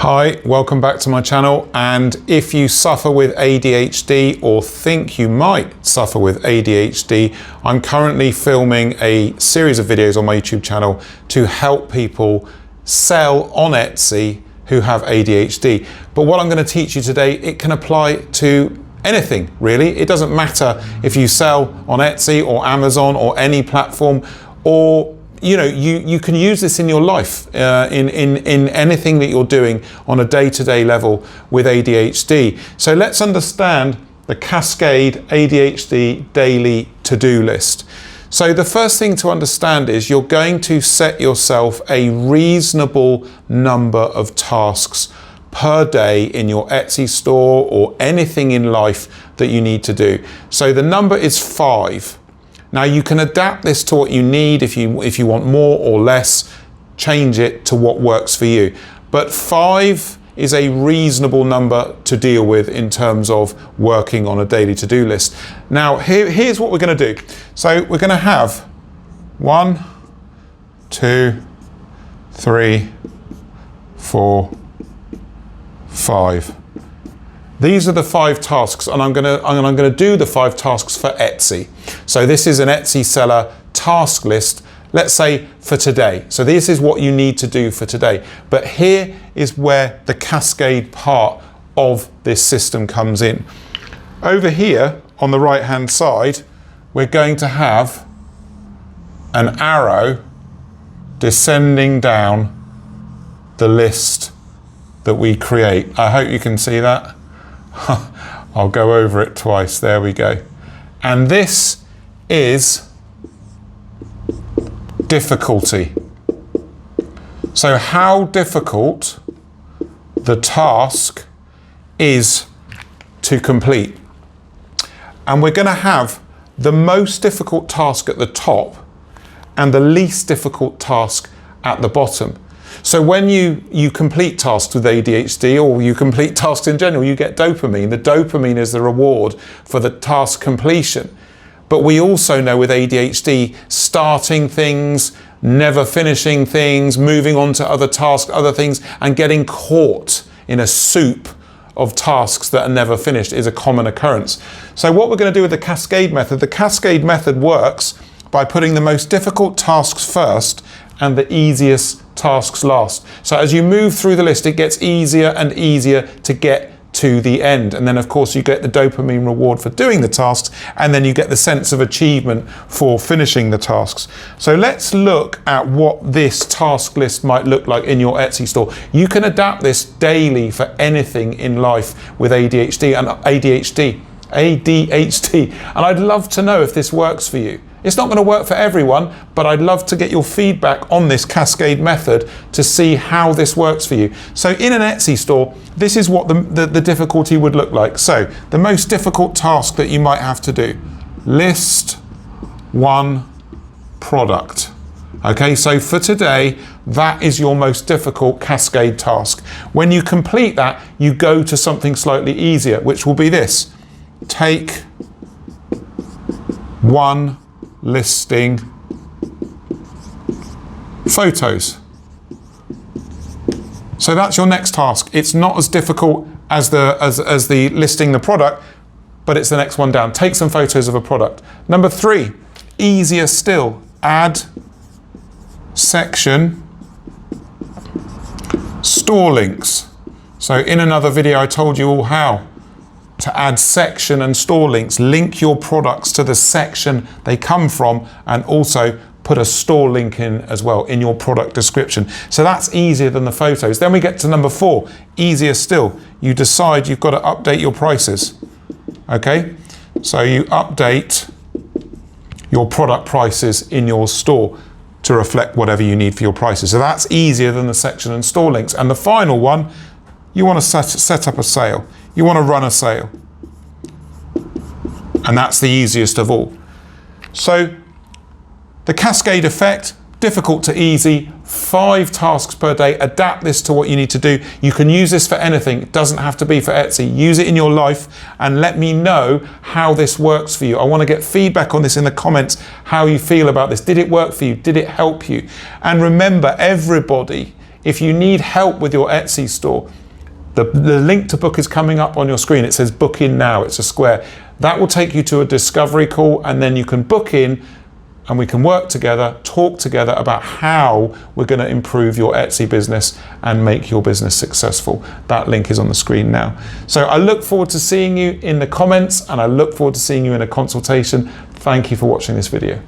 Hi, welcome back to my channel. And if you suffer with ADHD or think you might suffer with ADHD, I'm currently filming a series of videos on my YouTube channel to help people sell on Etsy who have ADHD. But what I'm going to teach you today, it can apply to anything really. It doesn't matter if you sell on Etsy or Amazon or any platform, or you can use this in your life, in anything that you're doing on a day-to-day level with ADHD. So let's understand the Cascade ADHD daily to-do list. So the first thing to understand is you're going to set yourself a reasonable number of tasks per day in your Etsy store or anything in life that you need to do. So the number is 5. Now you can adapt this to what you need. If you want more or less, change it to what works for you. But 5 is a reasonable number to deal with in terms of working on a daily to-do list. Now here's what we're going to do. So we're going to have 1, 2, 3, 4, 5. These are the 5 tasks, and I'm going to do the 5 tasks for Etsy. So this is an Etsy seller task list, let's say for today. So this is what you need to do for today. But here is where the Cascade part of this system comes in. Over here on the right hand side, we're going to have an arrow descending down the list that we create. I hope you can see that. I'll go over it twice. There we go. And this is difficulty. So how difficult the task is to complete. And we're going to have the most difficult task at the top and the least difficult task at the bottom. So when you complete tasks with ADHD, or you complete tasks in general, you get dopamine. The dopamine is the reward for the task completion. But we also know with ADHD, starting things, never finishing things, moving on to other tasks, other things, and getting caught in a soup of tasks that are never finished is a common occurrence. So what we're going to do with the Cascade Method, the Cascade Method works by putting the most difficult tasks first and the easiest tasks last. So as you move through the list, it gets easier and easier to get to the end. And then of course you get the dopamine reward for doing the tasks, and then you get the sense of achievement for finishing the tasks. So let's look at what this task list might look like in your Etsy store. You can adapt this daily for anything in life with ADHD. And I'd love to know if this works for you. It's not going to work for everyone, but I'd love to get your feedback on this Cascade Method to see how this works for you. So in an Etsy store, this is what the difficulty would look like. So the most difficult task that you might have to do, list 1 product. Okay, so for today, that is your most difficult Cascade task. When you complete that, you go to something slightly easier, which will be this. Take 1 listing photos. So that's your next task. It's not as difficult as the listing the product, but it's the next one down. Take some photos of a product. Number 3, easier still, add section store links. So in another video I told you all how to add section and store links. Link your products to the section they come from, and also put a store link in as well in your product description. So that's easier than the photos. Then we get to number 4, easier still. You decide you've got to update your prices. Okay, so you update your product prices in your store to reflect whatever you need for your prices. So that's easier than the section and store links. And the final one, you want to set up a sale. You want to run a sale. And that's the easiest of all. So the cascade effect, difficult to easy, 5 tasks per day. Adapt this to what you need to do. You can use this for anything. It doesn't have to be for Etsy. Use it in your life and let me know how this works for you. I want to get feedback on this in the comments, how you feel about this. Did it work for you? Did it help you? And remember, everybody If you need help with your Etsy store, the link to book is coming up on your screen. It says book in now, it's a square. That will take you to a discovery call, and then you can book in and we can work together, talk together about how we're going to improve your Etsy business and make your business successful. That link is on the screen now. So I look forward to seeing you in the comments, and I look forward to seeing you in a consultation. Thank you for watching this video.